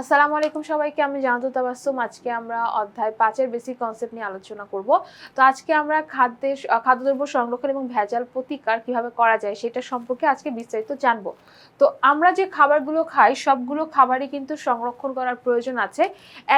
আসসালামু আলাইকুম সবাইকে, আমি জানাতুল তাবাসসুম। আজকে আমরা অধ্যায় 5 এর বেসিক কনসেপ্ট নিয়ে আলোচনা করব। তো আজকে আমরা খাদ্যদ্রব্য সংরক্ষণ এবং ভেজাল প্রতিকার কিভাবে করা যায় সেটা সম্পর্কে আজকে বিস্তারিত জানব। তো আমরা যে খাবারগুলো খাই সবগুলো খাবারই কিন্তু সংরক্ষণ করার প্রয়োজন আছে।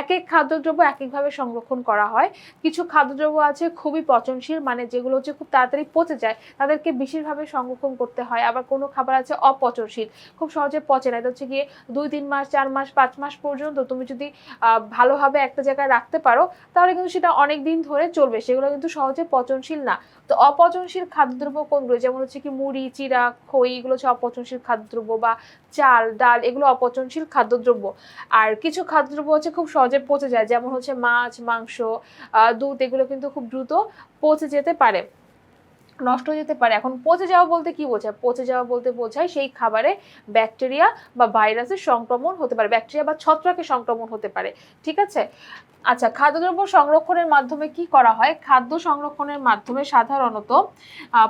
এক এক খাদ্যদ্রব্য এক একভাবে সংরক্ষণ করা হয়। কিছু খাদ্যদ্রব্য আছে খুবই পচনশীল, মানে যেগুলো হচ্ছে খুব তাড়াতাড়ি পচে যায়, তাদেরকে বিশেষভাবে সংরক্ষণ করতে হয়। আবার কোনো খাবার আছে অপচনশীল, খুব সহজে পচে না, এটা হচ্ছে গিয়ে 2-3 মাস 4 মাস 5 মাস পর্যন্ত তুমি যদি ভালোভাবে একটা জায়গায় রাখতে পারো তাহলে কিন্তু সেটা অনেক দিন ধরে চলবে, সেগুলো কিন্তু সহজে পচনশীল না। তো অপচনশীল খাদ্যদ্রব্য কোনগুলো, যেমন হচ্ছে কি মুড়ি, চিড়া, খই, এগুলো হচ্ছে অপচনশীল খাদ্যদ্রব্য, বা চাল, ডাল, এগুলো অপচনশীল খাদ্যদ্রব্য। আর কিছু খাদ্যদ্রব্য হচ্ছে খুব সহজে পচে যায়, যেমন হচ্ছে মাছ, মাংস, দুধ, এগুলো কিন্তু খুব দ্রুত পচে যেতে পারে, নষ্ট হয়ে যেতে পারে। এখন পচে যাওয়া বলতে কি বোঝায়? পচে যাওয়া বলতে বোঝায় সেই খাবারে ব্যাকটেরিয়া বা ভাইরাসের সংক্রমণ হতে পারে, ব্যাকটেরিয়া বা ছত্রাকের সংক্রমণ হতে পারে। ঠিক আছে। আচ্ছা, খাদ্যদ্রব্য সংরক্ষণের মাধ্যমে কি করা হয়? খাদ্য সংরক্ষণের মাধ্যমে সাধারণত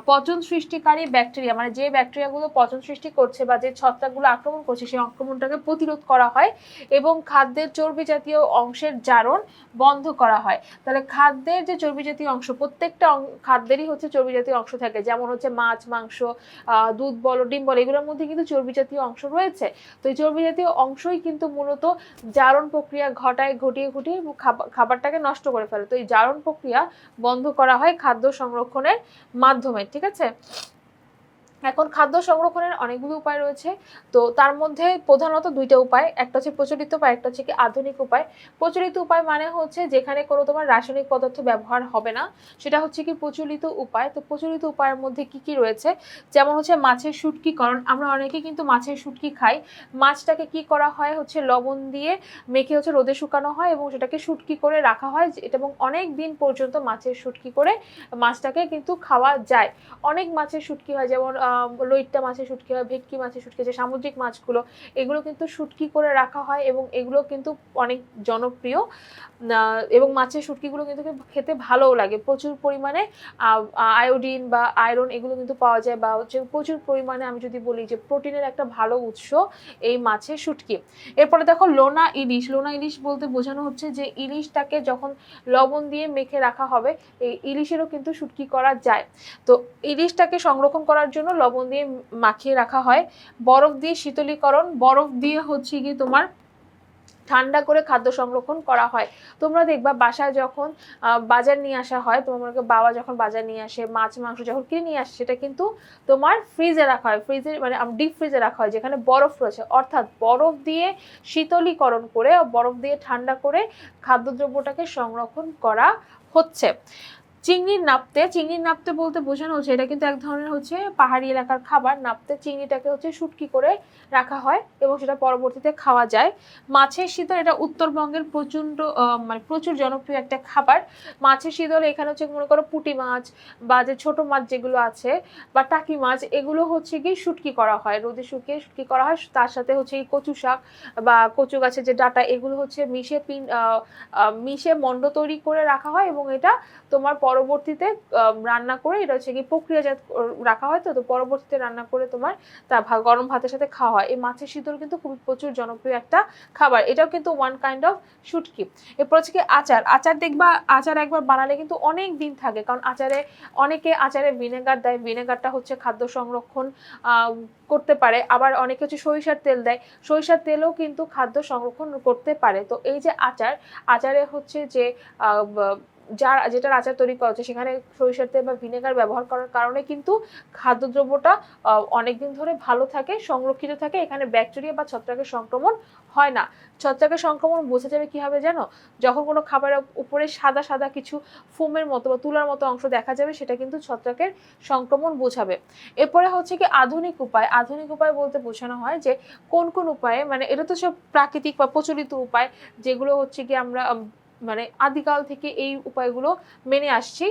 পচন সৃষ্টিকারী ব্যাকটেরিয়া, মানে যে ব্যাকটেরিয়াগুলো পচন সৃষ্টি করছে বা যে ছত্রাকগুলো আক্রমণ করছে সেই আক্রমণটাকে প্রতিরোধ করা হয় এবং খাদ্যের চর্বি জাতীয় অংশের জারণ বন্ধ করা হয়। তাহলে খাদ্যের যে চর্বি জাতীয় অংশ, প্রত্যেকটা খাদ্যেরই হচ্ছে চর্বি জাতীয় অংশ থাকে, যেমন হচ্ছে মাছ, মাংস, দুধ বলো, ডিম বলো, এগুলোর মধ্যে কিন্তু চর্বি জাতীয় অংশ রয়েছে। তো এই চর্বি জাতীয় অংশই কিন্তু মূলত জারণ প্রক্রিয়া ঘটিয়ে খাবারটাকে নষ্ট করে ফেলে। তো এই জারণ প্রক্রিয়া বন্ধ করা হয় খাদ্য সংরক্ষণের মাধ্যমে। ঠিক আছে। এখন খাদ্য সংরক্ষণের অনেকগুলো উপায় রয়েছে। তো তার মধ্যে প্রধানত দুইটা উপায়, একটা হচ্ছে প্রচলিত উপায়, একটা হচ্ছে কি আধুনিক উপায়। প্রচলিত উপায় মানে হচ্ছে যেখানে কোনো তোমার রাসায়নিক পদার্থ ব্যবহার হবে না, সেটা হচ্ছে কি প্রচলিত উপায়। তো প্রচলিত উপায়ের মধ্যে কি কি রয়েছে, যেমন হচ্ছে মাছের শুটকিকরণ। আমরা অনেকে কিন্তু মাছের শুটকি খাই। মাছটাকে কি করা হয় হচ্ছে লবণ দিয়ে মেখে হচ্ছে রোদে শুকানো হয় এবং সেটাকে শুটকি করে রাখা হয়, এবং অনেক দিন পর্যন্ত মাছের শুটকি করে মাছটাকে কিন্তু খাওয়া যায়। অনেক মাছের শুটকি হয়, যেমন লইট্টা মাছের শুটকি হয়, ভেটকি মাছের শুটকি, যে সামুদ্রিক মাছগুলো, এগুলো কিন্তু শুটকি করে রাখা হয় এবং এগুলো কিন্তু অনেক জনপ্রিয়। এবং মাছের শুটকিগুলো কিন্তু খেতে ভালোও লাগে। প্রচুর পরিমাণে আয়োডিন বা আয়রন এগুলো কিন্তু পাওয়া যায়, বা হচ্ছে প্রচুর পরিমাণে, আমি যদি বলি যে প্রোটিনের একটা ভালো উৎস এই মাছের শুটকি। এরপরে দেখো লোনা ইলিশ। লোনা ইলিশ বলতে বোঝানো হচ্ছে যে ইলিশটাকে যখন লবণ দিয়ে মেখে রাখা হবে, এই ইলিশেরও কিন্তু শুটকি করা যায়। তো ইলিশটাকে সংরক্ষণ করার জন্য লবণ দিয়ে মাখিয়ে রাখা হয়। বরফ দিয়ে শীতলীকরণ, বরফ দিয়ে হচ্ছে গিয়ে তোমার ঠান্ডা করে খাদ্য সংরক্ষণ করা হয়। তোমরা দেখবা বাসায় যখন বাজার নিয়ে আসা হয়, তোমাকে বাবা যখন বাজার নিয়ে আসে, মাছ মাংস যখন কিনে নিয়ে আসে, সেটা কিন্তু তোমার ফ্রিজে রাখা হয়, ফ্রিজে মানে ডিপ ফ্রিজে রাখা হয় যেখানে বরফ রয়েছে, অর্থাৎ বরফ দিয়ে শীতলীকরণ করে, বরফ দিয়ে ঠান্ডা করে খাদ্যদ্রব্যটাকে সংরক্ষণ করা হচ্ছে। চিংড়ির নাপ্তে বলতে বোঝানো হচ্ছে, এটা কিন্তু এক ধরনের হচ্ছে পাহাড়ি এলাকার খাবার। নাপ্তে চিংড়িটাকে হচ্ছে শুটকি করে রাখা হয় এবং সেটা পরবর্তীতে খাওয়া যায়। মাছের শীতল, এটা উত্তরবঙ্গের প্রচণ্ড মানে প্রচুর জনপ্রিয় একটা খাবার। মাছের শীতল এখানে হচ্ছে মনে করো পুঁটি মাছ বা যে ছোট মাছ যেগুলো আছে বা টাকি মাছ, এগুলো হচ্ছে কি শুটকি করা হয়, রোদে শুকিয়ে শুটকি করা হয়। তার সাথে হচ্ছে এই কচু শাক বা কচু গাছের যে ডাঁটা, এগুলো হচ্ছে মিশে মণ্ড তৈরি করে রাখা হয় এবং এটা তোমার পরবর্তীতে রান্না করে, এটা হচ্ছে কি প্রক্রিয়াজাত রাখা হয়। তো পরবর্তীতে রান্না করে তোমার তা গরম ভাতের সাথে খাওয়া হয়। এই মাছের শীতল কিন্তু খুবই প্রচুর জনপ্রিয় একটা খাবার, এটাও কিন্তু ওয়ান কাইন্ড অফ শুটকি। এরপর হচ্ছে কি আচার দেখবা, আচার একবার বানালে কিন্তু অনেক দিন থাকে, কারণ অনেকে আচারে ভিনেগার দেয়, ভিনেগারটা হচ্ছে খাদ্য সংরক্ষণ করতে পারে। আবার অনেকে হচ্ছে সরিষার তেল দেয়, সরিষার তেলও কিন্তু খাদ্য সংরক্ষণ করতে পারে। তো এই যে আচারে হচ্ছে যে যেটার আচার তৈরি করা হচ্ছে সেখানে সরিষার তেল বা ভিনেগার ব্যবহার করার কারণে কিন্তু খাদ্যদ্রব্যটা অনেকদিন ধরে ভালো থাকে, সংরক্ষিত থাকে, এখানে ব্যাকটেরিয়া বা ছত্রাকের সংক্রমণ হয় না। ছত্রাকের সংক্রমণ বোঝা যাবে কিভাবে জানো? যখন কোনো খাবারের উপরে সাদা সাদা কিছু ফোমের মতো বা তুলার মতো অংশ দেখা যাবে, সেটা কিন্তু ছত্রাকের সংক্রমণ বোঝাবে। এরপরে হচ্ছে কি আধুনিক উপায়। আধুনিক উপায় বলতে বোঝানো হয় যে কোন কোন উপায়ে, মানে এটা তো সব প্রাকৃতিক বা প্রচলিত উপায়, যেগুলো হচ্ছে কি আমরা মানে আদিকাল থেকে এই উপায়গুলো মেনে আসছি।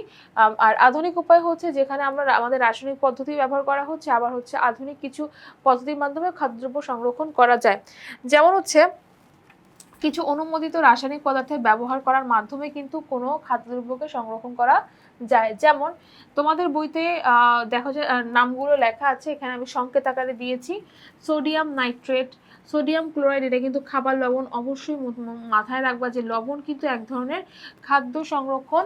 আর আধুনিক উপায় হচ্ছে যেখানে আমরা আমাদের রাসায়নিক পদ্ধতি ব্যবহার করা হচ্ছে, আবার হচ্ছে আধুনিক কিছু পদ্ধতির মাধ্যমে খাদ্যদ্রব্য সংরক্ষণ করা যায়। যেমন হচ্ছে কিছু অনুমোদিত রাসায়নিক পদার্থের ব্যবহার করার মাধ্যমে কিন্তু কোনো খাদ্যদ্রব্যকে সংরক্ষণ করা যায়। যেমন তোমাদের বইতে দেখো যে নামগুলো লেখা আছে, এখানে আমি সংকেত আকারে দিয়েছি। সোডিয়াম নাইট্রেট, সোডিয়াম ক্লোরাইড এটা কিন্তু খাবার লবণ, অবশ্যই মাথায় রাখবা যে লবণ কিন্তু এক ধরনের খাদ্য সংরক্ষণ,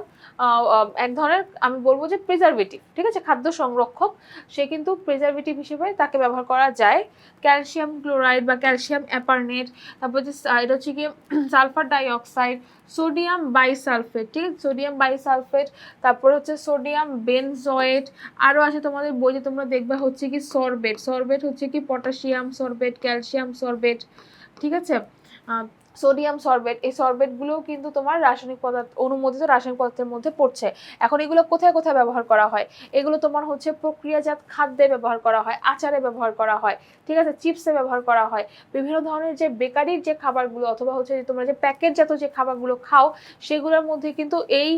এক ধরনের আমি বলবো যে প্রিজারভেটিভ, ঠিক আছে, খাদ্য সংরক্ষক, সে কিন্তু প্রিজারভেটিভ হিসেবে তাকে ব্যবহার করা যায়। ক্যালসিয়াম ক্লোরাইড বা ক্যালসিয়াম অ্যাপারনেট, তারপর যে এটা হচ্ছে কি সালফার ডাইঅক্সাইড, সোডিয়াম বাইসালফেট, ঠিক আছে, সোডিয়াম বাইসালফেট, তারপর হচ্ছে সোডিয়াম বেনজয়েট, আরও আছে তোমাদের বইতে তোমরা দেখবে হচ্ছে কি সরবেট, সরবেট হচ্ছে কি পটাশিয়াম সরবেট, ক্যালসিয়াম সরবেট, ঠিক আছে, সোডিয়াম সরবেট, এই সরবেটগুলোও কিন্তু তোমার রাসায়নিক পদার্থ, অনুমোদিত রাসায়নিক পদার্থের মধ্যে পড়ছে। এখন এগুলো কোথায় কোথায় ব্যবহার করা হয়? এগুলো তোমার হচ্ছে প্রক্রিয়াজাত খাদ্যে ব্যবহার করা হয়, আচারে ব্যবহার করা হয়, ঠিক আছে, চিপসে ব্যবহার করা হয়, বিভিন্ন ধরনের যে বেকারির যে খাবারগুলো অথবা হচ্ছে যে তোমরা যে প্যাকেটজাত যে খাবারগুলো খাও সেগুলোর মধ্যে কিন্তু এই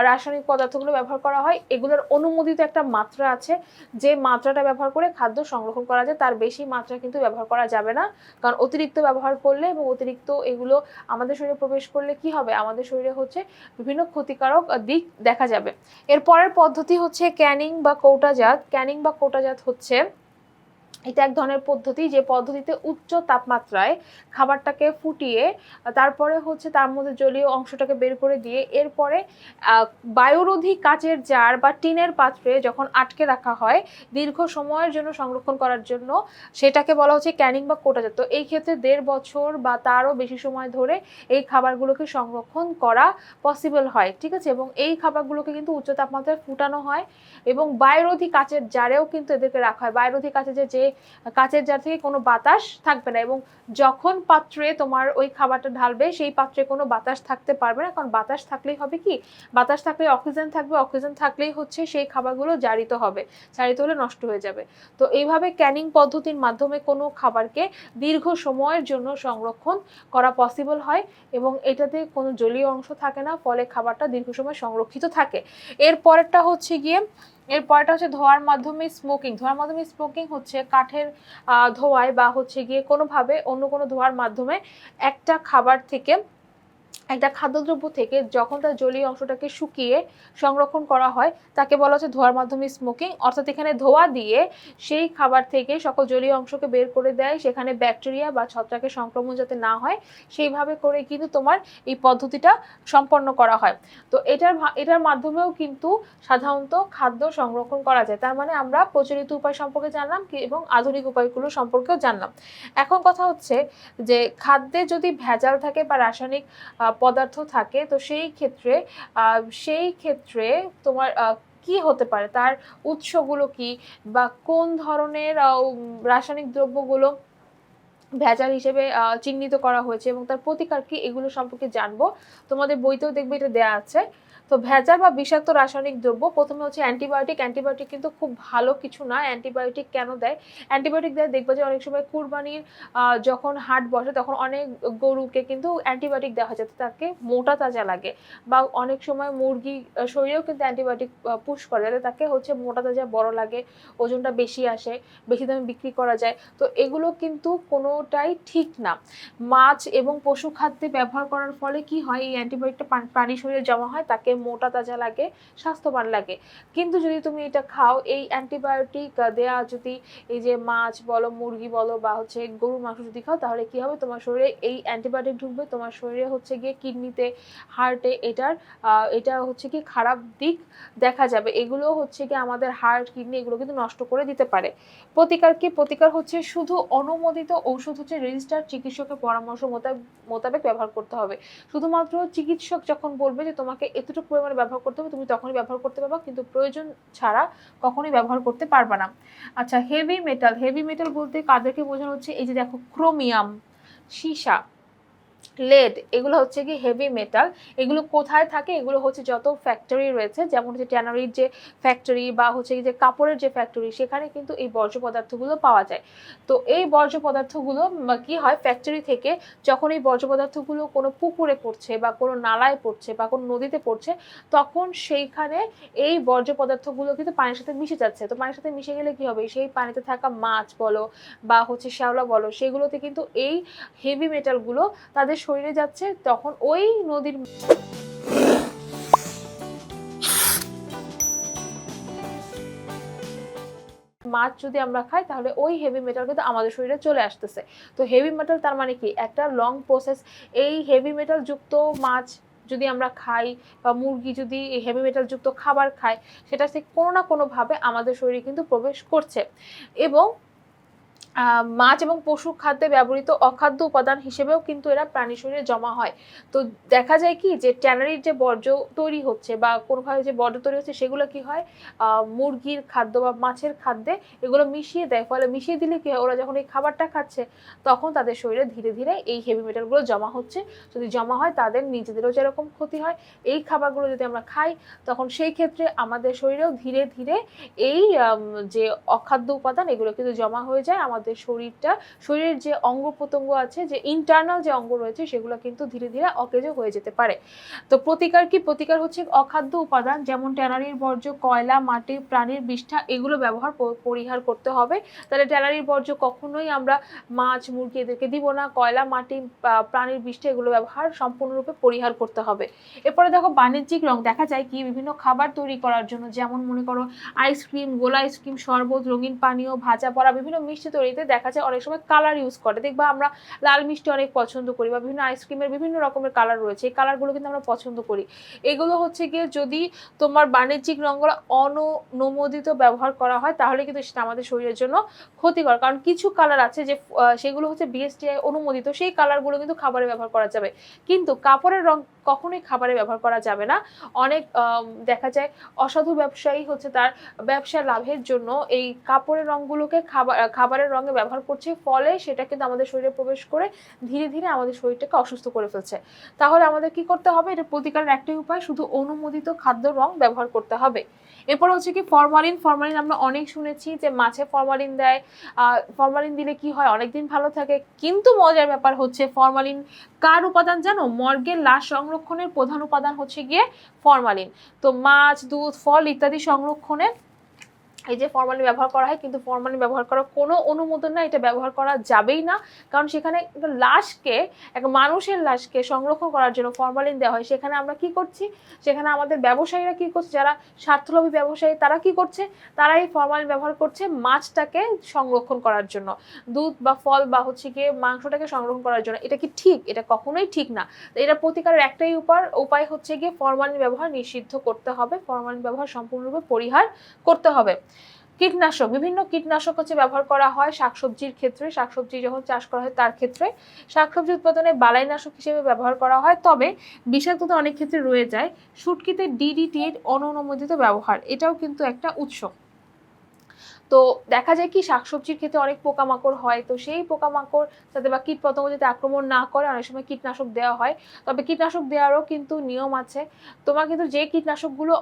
রাসায়নিক পদার্থগুলো ব্যবহার করা হয়। এগুলোর অনুমোদিত একটা মাত্রা আছে, যে মাত্রাটা ব্যবহার করে খাদ্য সংরক্ষণ করা যায়, তার বেশি মাত্রা কিন্তু ব্যবহার করা যাবে না, কারণ অতিরিক্ত ব্যবহার করলে এবং অতিরিক্ত এগুলো আমাদের শরীরে প্রবেশ করলে কি হবে, আমাদের শরীরে হচ্ছে বিভিন্ন ক্ষতিকারক দিক দেখা যাবে। এর পরের পদ্ধতি হচ্ছে ক্যানিং বা কৌটাজাত। ক্যানিং বা কৌটাজাত হচ্ছে এটা এক ধরনের পদ্ধতি, যে পদ্ধতিতে উচ্চ তাপমাত্রায় খাবারটাকে ফুটিয়ে তারপরে হচ্ছে তার মধ্যে জলীয় অংশটাকে বের করে দিয়ে এরপরে বায়ুরোধী কাচের জার বা টিনের পাত্রে যখন আটকে রাখা হয় দীর্ঘ সময়ের জন্য সংরক্ষণ করার জন্য, সেটাকে বলা হচ্ছে ক্যানিং বা কৌটাজাত। তো এই ক্ষেত্রে 1.5 বছর বা তারও বেশি সময় ধরে এই খাবারগুলোকে সংরক্ষণ করা পসিবল হয়, ঠিক আছে, এবং এই খাবারগুলোকে কিন্তু উচ্চ তাপমাত্রায় ফুটানো হয় এবং বায়ুরোধী কাচের জারেও কিন্তু এদেরকে রাখা হয়। বায়ুরোধী কাচের যে কাচের জার থেকে কোনো বাতাস থাকবে না, এবং যখন পাত্রে তোমার ওই খাবারটা ঢালবে সেই পাত্রে কোনো বাতাস থাকতে পারবে না, কারণ বাতাস থাকলেই হবে কি, বাতাস থাকলে অক্সিজেন থাকবে, অক্সিজেন থাকলেই হচ্ছে সেই খাবারগুলো জারিত হবে, জারিত হলে নষ্ট হয়ে যাবে। তো এইভাবে ক্যানিং পদ্ধতির মাধ্যমে কোনো খাবারকে দীর্ঘ সময়ের জন্য সংরক্ষণ করা পসিবল হয় এবং এটাতে কোনো জলীয় অংশ থাকে না, ফলে খাবারটা দীর্ঘ সময় সংরক্ষিত থাকে। এর পরেরটা হচ্ছে গিয়ে ধোয়ার মাধ্যমে স্মোকিং। ধোয়ার মাধ্যমে স্মোকিং হচ্ছে কাঠের ধোঁয়ায় বা হচ্ছে গিয়ে কোনোভাবে অন্য কোনো ধোঁয়ার মাধ্যমে একটা খাবার থেকে, একটা খাদ্যদ্রব্য থেকে যখন তার জলীয় অংশটাকে শুকিয়ে সংরক্ষণ করা হয় তাকে বলা হচ্ছে ধোয়ার মাধ্যমে স্মোকিং। অর্থাৎ এখানে ধোঁয়া দিয়ে সেই খাবার থেকে সকল জলীয় অংশকে বের করে দেয়, সেখানে ব্যাকটেরিয়া বা ছত্রাকের সংক্রমণ যাতে না হয় সেইভাবে করে কিন্তু তোমার এই পদ্ধতিটা সম্পন্ন করা হয়। তো এটার মাধ্যমেও কিন্তু সাধারণত খাদ্য সংরক্ষণ করা যায়। তার মানে আমরা প্রচলিত উপায় সম্পর্কে জানলাম এবং আধুনিক উপায়গুলো সম্পর্কেও জানলাম। এখন কথা হচ্ছে যে খাদ্যে যদি ভেজাল থাকে বা রাসায়নিক পদার্থ থাকে, তো সেই ক্ষেত্রে তোমার কি হতে পারে, তার উৎসগুলো কি বা কোন ধরনের রাসায়নিক দ্রব্যগুলো ভেজাল হিসেবে চিহ্নিত করা হয়েছে এবং তার প্রতিকার কি, এগুলো সম্পর্কে জানবো। তোমাদের বইতেও দেখবে এটা দেয়া আছে। তো ভেজাল বা বিষাক্ত রাসায়নিক দ্রব্য, প্রথমে হচ্ছে অ্যান্টিবায়োটিক। অ্যান্টিবায়োটিক কিন্তু খুব ভালো কিছু না। অ্যান্টিবায়োটিক কেন দেয়? অ্যান্টিবায়োটিক দেয় দেখবে যে অনেক সময় কুরবানির যখন হাট বসে তখন অনেক গরুকে কিন্তু অ্যান্টিবায়োটিক দেওয়া হয় যাতে তাকে মোটা তাজা লাগে, বা অনেক সময় মুরগি শরীরেও কিন্তু অ্যান্টিবায়োটিক পুশ করে যাতে তাকে হচ্ছে মোটা তাজা বড় লাগে, ওজনটা বেশি আসে, বেশি দামে বিক্রি করা যায়। তো এগুলো কিন্তু কোনোটাই ঠিক না। মাছ এবং পশু খাদ্যে ব্যবহার করার ফলে কি হয়, এই অ্যান্টিবায়োটিকটা প্রাণী শরীরে জমা হয়, তাকে মোটা তাজা লাগে, স্বাস্থ্যবান লাগে। কিন্তু যদি তুমি এটা খাও, এই অ্যান্টিবায়োটিক দেয়া যদি এই যে মাছ বলো, মুরগি বলো বা হচ্ছে গরুর মাংস যদি খাও, তাহলে কি হবে, তোমার শরীরে এই অ্যান্টিবায়োটিক ঢুকবে, তোমার শরীরে হচ্ছে গিয়ে কিডনিতে, হার্টে এটা হচ্ছে কি খারাপ দিক দেখা যাবে। এগুলো হচ্ছে কি আমাদের হার্ট, কিডনি এগুলো কিন্তু নষ্ট করে দিতে পারে। প্রতিকার কি? প্রতিকার হচ্ছে শুধু অনুমোদিত ঔষধ হচ্ছে রেজিস্টার্ড চিকিৎসকের পরামর্শ মোতাবেক ব্যবহার করতে হবে। শুধুমাত্র চিকিৎসক যখন বলবে যে তোমাকে এতটুকু পরিমাণে ব্যবহার করতে হবে, তুমি তখনই ব্যবহার করতে পারবা, কিন্তু প্রয়োজন ছাড়া কখনোই ব্যবহার করতে পারবা না। আচ্ছা, হেভি মেটাল বলতে কাদেরকে বোঝানো হচ্ছে? এই যে দেখো, ক্রোমিয়াম, সীসা, লেড, এগুলো হচ্ছে কি হেভি মেটাল। এগুলো কোথায় থাকে? এগুলো হচ্ছে যত ফ্যাক্টরি রয়েছে, যেমন হচ্ছে ট্যানারির যে ফ্যাক্টরি বা হচ্ছে যে কাপড়ের যে ফ্যাক্টরি, সেখানে কিন্তু এই বর্জ্য পদার্থগুলো পাওয়া যায়। তো এই বর্জ্য পদার্থগুলো কি হয়, ফ্যাক্টরি থেকে যখন এই বর্জ্য পদার্থগুলো কোনো পুকুরে পড়ছে বা কোনো নালায় পড়ছে বা কোনো নদীতে পড়ছে, তখন সেইখানে এই বর্জ্য পদার্থগুলো কিন্তু পানির সাথে মিশে যাচ্ছে। তো পানির সাথে মিশে গেলে কি হবে, সেই পানিতে থাকা মাছ বলো বা হচ্ছে শ্যাওলা বলো, সেগুলোতে কিন্তু এই হেভি মেটালগুলো তাদের শরীরে যাচ্ছে, তখন ওই নদীর মাছ যদি আমরা খাই তাহলে ওই হেভি মেটাল কিন্তু আমাদের শরীরে চলে আসতেছে। তো হেভি মেটাল তার মানে কি, একটা লং প্রসেস। এই হেভি মেটাল যুক্ত মাছ যদি আমরা খাই বা মুরগি যদি হেভি মেটাল যুক্ত খাবার খায়, সেটা থেকে কোনো না কোনোভাবে আমাদের শরীরে কিন্তু প্রবেশ করছে। এবং মাছ এবং পশু খাদ্যে ব্যবহৃত অখাদ্য উপাদান হিসেবেও কিন্তু এরা প্রাণী শরীরে জমা হয়। তো দেখা যায় কি যে ট্যানারির যে বর্জ্য তৈরি হচ্ছে বা কোনোভাবে যে বর্জ্য তৈরি হচ্ছে, সেগুলো কি হয় মুরগির খাদ্য বা মাছের খাদ্যে এগুলো মিশিয়ে দেয়। ফলে মিশিয়ে দিলে কি হয়, ওরা যখন এই খাবারটা খাচ্ছে তখন তাদের শরীরে ধীরে ধীরে এই হেভি মেটালগুলো জমা হচ্ছে। যদি জমা হয় তাদের নিজেদেরও যেরকম ক্ষতি হয়, এই খাবারগুলো যদি আমরা খাই তখন সেই ক্ষেত্রে আমাদের শরীরেও ধীরে ধীরে এই যে অখাদ্য উপাদান এগুলো কিন্তু জমা হয়ে যায়। আমাদের শরীরের যে অঙ্গ প্রত্যঙ্গ আছে, যে ইন্টারনাল যে অঙ্গ রয়েছে, সেগুলো কিন্তু ধীরে ধীরে অকেজো হয়ে যেতে পারে। তো প্রতিকার কি? প্রতিকার হচ্ছে অখাদ্য উপাদান যেমন ট্যানারির বর্জ্য, কয়লা, মাটি, প্রাণীর বিষ্ঠা এগুলো ব্যবহার পরিহার করতে হবে। তাহলে ট্যানারির বর্জ্য কখনোই আমরা মাছ মুরগি এদেরকে দিব না। কয়লা, মাটি, প্রাণীর বিষ্ঠা এগুলো ব্যবহার সম্পূর্ণরূপে পরিহার করতে হবে। এরপরে দেখো বাণিজ্যিক রং। দেখা যায় কি বিভিন্ন খাবার তৈরি করার জন্য, যেমন মনে করো আইসক্রিম, গোলা আইসক্রিম, শরবত, রঙিন পানীয়, ভাজা পড়া বিভিন্ন মিষ্টি তৈরিতে দেখা যায় অনেক সময় কালার ইউজ করে। দেখবা আমরা লাল মিষ্টি অনেক পছন্দ করি বা বিভিন্ন আইসক্রিমের বিভিন্ন রকমের কালার রয়েছে, এই কালারগুলো কিন্তু আমরা পছন্দ করি। এগুলো হচ্ছে গিয়ে যদি তোমার বাণিজ্যিক রঙগুলো অনুমোদিত ব্যবহার করা হয় তাহলে কিন্তু সেটা আমাদের শরীরের জন্য ক্ষতিকর। কারণ কিছু কালার আছে যে সেগুলো হচ্ছে বিএসটিআই অনুমোদিত, সেই কালারগুলো কিন্তু খাবারে ব্যবহার করা যাবে, কিন্তু কাপড়ের রং কখনোই খাবারে ব্যবহার করা যাবে না। অনেক দেখা যায় অসাধু ব্যবসায়ী হচ্ছে তার ব্যবসা লাভের জন্য এই কাপড়ের রঙগুলোকে খাবারের রঙে ব্যবহার করছে, ফলে সেটা কিন্তু আমাদের শরীরে প্রবেশ করে ধীরে ধীরে আমাদের শরীরটাকে অসুস্থ করে ফেলছে। তাহলে আমাদের কি করতে হবে? এটা প্রতিকারের একটাই উপায়, শুধু অনুমোদিত খাদ্য রং ব্যবহার করতে হবে। এরপর হচ্ছে কি ফরমালিন। ফরমালিন আমরা অনেক শুনেছি যে মাছে ফরমালিন দেয়। ফরমালিন দিলে কি হয়, অনেকদিন ভালো থাকে। কিন্তু মজার ব্যাপার হচ্ছে ফরমালিন কার উপাদান জানো? মর্গের লাশ সংরক্ষণের প্রধান উপাদান হচ্ছে গিয়ে ফরমালিন। তো মাছ, দুধ, ফল ইত্যাদি সংরক্ষণে এই যে ফরমালিন ব্যবহার করা হয়, কিন্তু ফরমালিন ব্যবহার করার কোনো অনুমোদন না, এটা ব্যবহার করা যাবেই না। কারণ সেখানে একটা লাশকে, এক মানুষের লাশকে সংরক্ষণ করার জন্য ফরমালিন দেওয়া হয়। সেখানে আমরা কি করছি, সেখানে আমাদের ব্যবসায়ীরা কি করছে, যারা স্বার্থলোভী ব্যবসায়ী তারা কি করছে, তারা এই ফরমালিন ব্যবহার করছে মাছটাকে সংরক্ষণ করার জন্য, দুধ বা ফল বা হচ্ছে গিয়ে মাংসটাকে সংরক্ষণ করার জন্য। এটা কি ঠিক? এটা কখনোই ঠিক না। এটা প্রতিকারের একটাই উপায় হচ্ছে গিয়ে ফরমালিন ব্যবহার নিষিদ্ধ করতে হবে, ফরমালিন ব্যবহার সম্পূর্ণরূপে পরিহার করতে হবে। কীটনাশক, বিভিন্ন কীটনাশক হচ্ছে ব্যবহার করা হয় শাকসবজির ক্ষেত্রে। শাকসবজি যখন চাষ করা হয় তার ক্ষেত্রে শাকসবজি উৎপাদনে বালাইনাশক হিসেবে ব্যবহার করা হয়। তবে বিষাক্ততা অনেক ক্ষেত্রে রয়ে যায়। শুটকিতে ডিডিটি এর অনুমোদিত ব্যবহার, এটাও কিন্তু একটা উৎস। তো দেখা যায় কি শাকসবজির ক্ষেত্রে অনেক পোকামাকড় হয়, তো সেই পোকামাকড় যাতে বা কীটপতঙ্গ যাতে আক্রমণ না করে অনেক সময় কীটনাশক দেওয়া হয়। তবে কীটনাশক দেওয়ারও কিন্তু নিয়ম আছে। তোমার কিন্তু যে কীটনাশকগুলো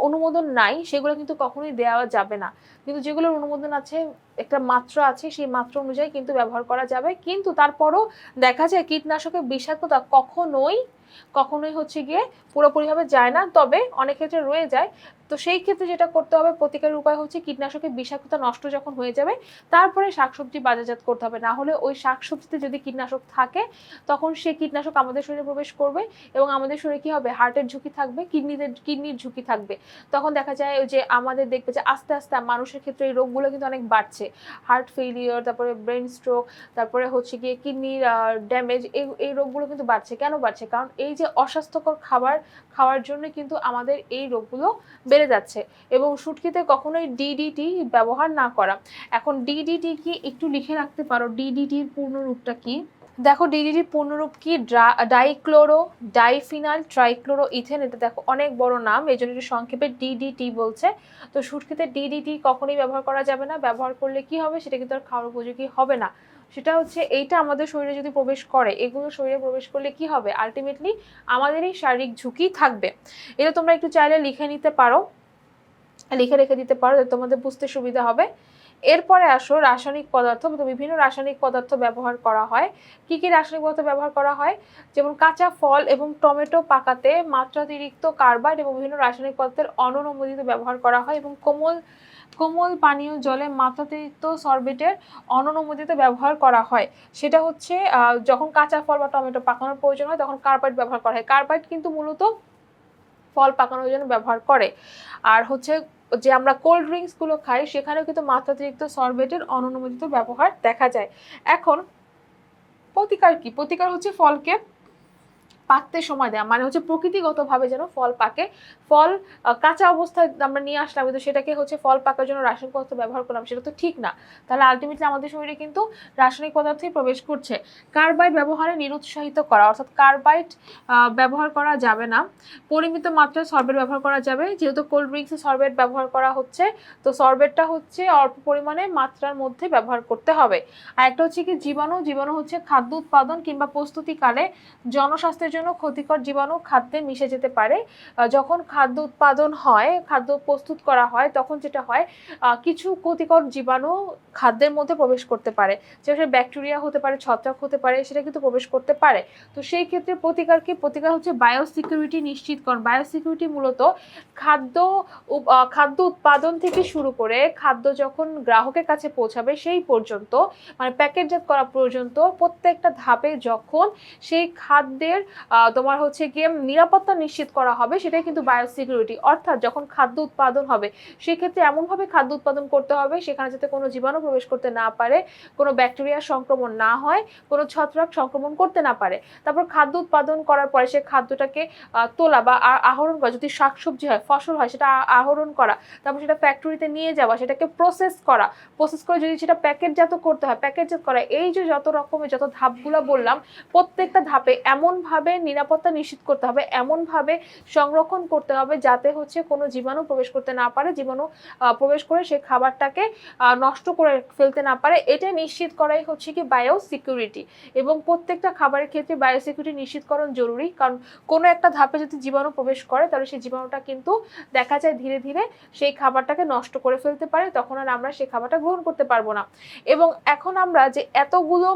অনুমোদন নাই সেগুলো কিন্তু কখনোই দেওয়া যাবে না, কিন্তু যেগুলোর অনুমোদন আছে একটা মাত্রা আছে, সেই মাত্রা অনুযায়ী কিন্তু ব্যবহার করা যাবে। কিন্তু তারপরও দেখা যায় কীটনাশকের বিষাক্ততা কখনোই হচ্ছে গিয়ে পুরোপুরিভাবে যায় না, তবে অনেক ক্ষেত্রে রয়ে যায়। তো সেই ক্ষেত্রে যেটা করতে হবে, প্রতিকারের উপায় হচ্ছে কীটনাশকের বিষাক্ততা নষ্ট যখন হয়ে যাবে তারপরে শাকসবজি বাজারজাত করতে হবে। না হলে ওই শাকসবজিতে যদি কীটনাশক থাকে তখন সেই কীটনাশক আমাদের শরীরে প্রবেশ করবে এবং আমাদের শরীরে কি হবে, হার্টের ঝুঁকি থাকবে, কিডনির ঝুঁকি থাকবে। তখন দেখা যায় যে আমাদের দেখবে যে আস্তে আস্তে মানুষের ক্ষেত্রে এই রোগগুলো কিন্তু অনেক বাড়ছে। হার্ট ফেলিওর, তারপরে ব্রেন স্ট্রোক, তারপরে হচ্ছে গিয়ে কিডনির ড্যামেজ, এই রোগগুলো কিন্তু বাড়ছে। কেন বাড়ছে? কারণ এই যে অস্বাস্থ্যকর খাবার খাওয়ার জন্য কিন্তু আমাদের এই রোগগুলো বেড়ে যাচ্ছে। এবং শুটকিতে কখনোই ডিডিটি ব্যবহার না করা। এখন ডিডিটি কি একটু লিখে রাখতে পারো, ডিডিটির পূর্ণ রূপটা কি? দেখো ডিডিটির পূর্ণরূপ কি, ডাইক্লোরো ডাইফিনাইল ট্রাইক্লোরো ইথেন। এটা দেখো অনেক বড় নাম, এই জন্য সংক্ষেপে ডিডিটি বলছে। তো শুটকিতে ডিডিটি কখনোই ব্যবহার করা যাবে না। ব্যবহার করলে কি হবে, সেটা কিন্তু আর খাওয়ার উপযোগী হবে না। সেটা হচ্ছে এইটা আমাদের শরীরে যদি প্রবেশ করে, এগুলো শরীরে প্রবেশ করলে কি হবে, আলটিমেটলি আমাদেরই শারীরিক ঝুঁকি থাকবে। এটা তোমরা একটু চাইলে লিখে নিতে পারো, লিখে রেখে দিতে পারো, তোমাদের বুঝতে সুবিধা হবে। এরপরে আসো রাসায়নিক পদার্থ। বিভিন্ন রাসায়নিক পদার্থ ব্যবহার করা হয়। কি কি রাসায়নিক পদার্থ ব্যবহার করা হয়? যেমন কাঁচা ফল এবং টমেটো পাকাতে মাত্রাতিরিক্ত কার্বাইড এবং বিভিন্ন রাসায়নিক পদার্থের অনুমোদিত ব্যবহার করা হয়। এবং কোমল পানীয় জলে মাত্রাতিরিক্ত সরবেটের অনুমোদিত ব্যবহার করা হয়। সেটা হচ্ছে যখন কাঁচা ফল বা টমেটো পাকানোর প্রয়োজন হয় তখন কার্বাইড ব্যবহার করা হয়। কার্বাইড কিন্তু মূলত ফল পাকানোর জন্য ব্যবহার করে। আর হচ্ছে যে আমরা কোল্ড ড্রিঙ্কস গুলো খাই সেখানেও কিন্তু মাত্রাতিরিক্ত সরবেটের অননুমোদিত ব্যবহার দেখা যায়। এখন প্রতিকার কি? প্রতিকার হচ্ছে ফলকে পাকতে সময় দেওয়া, মানে হচ্ছে প্রকৃতিগতভাবে যেন ফল পাকে। ফল কাঁচা অবস্থায় আমরা নিয়ে আসলাম কিন্তু সেটাকে হচ্ছে ফল পাকার জন্য রাসায়নিক পদার্থ ব্যবহার করলাম, সেটা তো ঠিক না। তাহলে আলটিমেটলি আমাদের শরীরে কিন্তু রাসায়নিক পদার্থই প্রবেশ করছে। কার্বাইড ব্যবহারে নিরুৎসাহিত করা, অর্থাৎ কার্বাইড ব্যবহার করা যাবে না। পরিমিত মাত্রায় সরবেট ব্যবহার করা যাবে, যেহেতু কোল্ড ড্রিঙ্কসে সরবেট ব্যবহার করা হচ্ছে, তো সরবেটটা হচ্ছে অল্প পরিমাণে মাত্রার মধ্যে ব্যবহার করতে হবে। আর একটা হচ্ছে কি জীবাণু, জীবাণু হচ্ছে খাদ্য উৎপাদন কিংবা প্রস্তুতিকালে জনস্বাস্থ্যের জন্য ক্ষতিকর জীবাণু খাদ্যে মিশে যেতে পারে। যখন খাদ্য উৎপাদন হয়, খাদ্য প্রস্তুত করা হয়, তখন যেটা হয় কিছু ক্ষতিকর জীবাণু খাদ্যের মধ্যে প্রবেশ করতে পারে, যেটা ব্যাকটেরিয়া হতে পারে, ছত্রাক হতে পারে, সেটা কিন্তু প্রবেশ করতে পারে। তো সেই ক্ষেত্রে প্রতিকার কি? প্রতিকার হচ্ছে বায়োসিকিউরিটি নিশ্চিতকরণ। বায়োসিকিউরিটি মূলত খাদ্য উৎপাদন থেকে শুরু করে খাদ্য যখন গ্রাহকের কাছে পৌঁছাবে সেই পর্যন্ত, মানে প্যাকেটজাত করা পর্যন্ত প্রত্যেকটা ধাপে যখন সেই খাদ্যের তোমার হচ্ছে গিয়ে নিরাপত্তা নিশ্চিত করা হবে, সেটাই কিন্তু বায়োসিকিউরিটি। অর্থাৎ যখন খাদ্য উৎপাদন হবে সেক্ষেত্রে এমনভাবে খাদ্য উৎপাদন করতে হবে সেখানে যাতে কোনো জীবাণু প্রবেশ করতে না পারে, কোনো ব্যাকটেরিয়া সংক্রমণ না হয়, কোনো ছত্রাক সংক্রমণ করতে না পারে। তারপর খাদ্য উৎপাদন করার পরে সে খাদ্যটাকে তোলা বা আহরণ করা, যদি শাকসবজি হয়, ফসল হয়, সেটা আহরণ করা, তারপর সেটা ফ্যাক্টরিতে নিয়ে যাওয়া, সেটাকে প্রসেস করা, প্রসেস করে যদি সেটা প্যাকেটজাত করতে হয়, প্যাকেটজাত করা। এই যে যত রকমের যত ধাপগুলো বললাম, প্রত্যেকটা ধাপে এমনভাবে নিরাপত্তা নিশ্চিত করতে হবে, এমনভাবে সংরক্ষণ করতে হবে যাতে হচ্ছে কোনো জীবাণু প্রবেশ করতে না পারে, জীবাণু প্রবেশ করে সেই খাবারটাকে নষ্ট করে ফেলতে না পারে। এটা নিশ্চিত করাই হচ্ছে কি বায়োসিকিউরিটি। এবং প্রত্যেকটা খাবারের ক্ষেত্রে বায়োসিকিউরিটি নিশ্চিতকরণ জরুরি, কারণ কোনো একটা ধাপে যদি জীবাণু প্রবেশ করে তাহলে সেই জীবাণুটা কিন্তু দেখা যায় ধীরে ধীরে সেই খাবারটাকে নষ্ট করে ফেলতে পারে, তখন আর আমরা সেই খাবারটা গ্রহণ করতে পারবো না। এবং এখন আমরা যে এতগুলো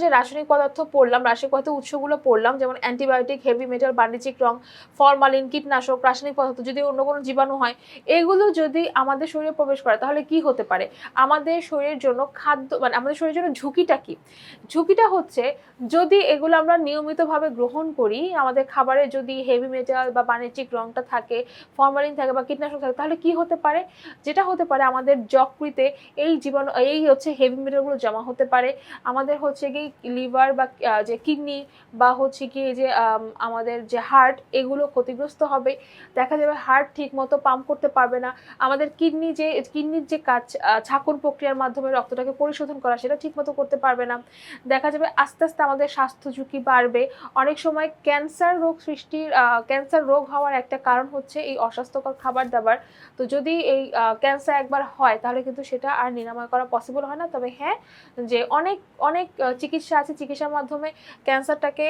যে রাসায়নিক পদার্থ পড়লাম, রাসায়নিক পদার্থ উৎসগুলো পড়লাম, যেমন অ্যান্টিবায়োটিক, হেভি মেটাল, বাণিজ্যিক রং, ফরমালিন, কীটনাশক, রাসায়নিক পদার্থ, যদি অন্য কোনো জীবাণু হয়, এগুলো যদি আমাদের শরীরে প্রবেশ করে তাহলে কি হতে পারে? আমাদের শরীরের জন্য মানে আমাদের শরীরের জন্য ঝুঁকিটা কি? ঝুঁকিটা হচ্ছে যদি এগুলো আমরা নিয়মিতভাবে গ্রহণ করি, আমাদের খাবারে যদি হেভি মেটাল বা বাণিজ্যিক রংটা থাকে, ফরমালিন থাকে বা কীটনাশক থাকে, তাহলে কি হতে পারে? যেটা হতে পারে আমাদের যকৃতে এই জীবাণু, এই হচ্ছে হেভি মেটালগুলো জমা হতে পারে। আমাদের হচ্ছে কি লিভার বা যে কিডনি বা হচ্ছে কি যে আমাদের যে হার্ট, এগুলো ক্ষতিগ্রস্ত হবে। দেখা যাবে হার্ট ঠিক মতো পাম্প করতে পারবে না। আমাদের কিডনির যে কাজ, ছাঁকন প্রক্রিয়ার মাধ্যমে রক্তটাকে পরিশোধন করা, সেটা ঠিক মতো করতে পারবে না। দেখা যাবে আস্তে আস্তে আমাদের স্বাস্থ্য ঝুঁকি বাড়বে। অনেক সময় ক্যান্সার রোগ হওয়ার একটা কারণ হচ্ছে এই অস্বাস্থ্যকর খাবার দাবার। তো যদি এই ক্যান্সার একবার হয় তাহলে কিন্তু সেটা আর নিরাময় করা পসিবল হয় না। তবে হ্যাঁ, যে অনেক অনেক চিকিৎসা আছে, চিকিৎসার মাধ্যমে ক্যান্সারটাকে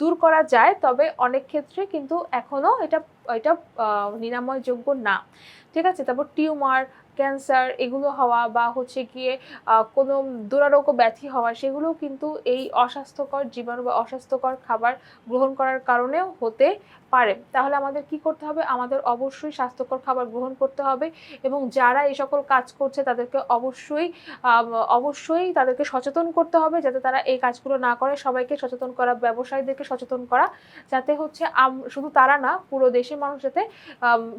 দূর করা যায়, তবে অনেক ক্ষেত্রে কিন্তু এখনো এটা এটা নিরাময়যোগ্য না। ঠিক আছে? তারপর টিউমার, ক্যান্সার এগুলো হওয়া বা হচ্ছে গিয়ে কোনো দুরারোগ্য ব্যাধি হওয়া, সেগুলো কিন্তু এই অস্বাস্থ্যকর জীবাণু বা অস্বাস্থ্যকর খাবার গ্রহণ করার কারণেও হতে পারে। তাহলে আমাদের কি করতে হবে? আমাদের অবশ্যই স্বাস্থ্যকর খাবার গ্রহণ করতে হবে, এবং যারা এই সকল কাজ করছে তাদেরকে অবশ্যই তাদেরকে সচেতন করতে হবে যাতে তারা এই কাজগুলো না করে। সবাইকে সচেতন করা, ব্যবসায়ীদেরকে সচেতন করা, যাতে হচ্ছে শুধু তারা না, পুরো দেশের মানুষ যাতে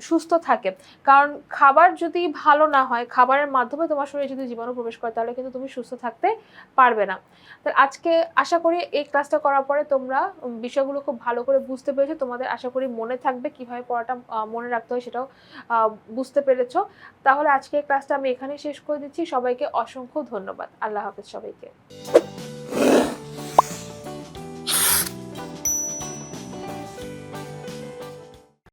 সুস্থ থাকে। কারণ খাবার যদি ভালো না হয়, খাবারের মাধ্যমে তোমার শরীরে যদি জীবাণু প্রবেশ করে, তাহলে কিন্তু তুমি সুস্থ থাকতে পারবে না। তো আজকে আশা করি এই ক্লাসটা করার পরে তোমরা বিষয়গুলো খুব ভালো করে বুঝতে পেরেছো। তোমাদের আশা করি মনে থাকবে, কিভাবে পড়াটা মনে রাখতে হয় সেটাও বুঝতে পেরেছো। তাহলে আজকে ক্লাসটা আমি এখানেই শেষ করে দিচ্ছি। সবাইকে অসংখ্য ধন্যবাদ। আল্লাহ হাফেজ সবাইকে।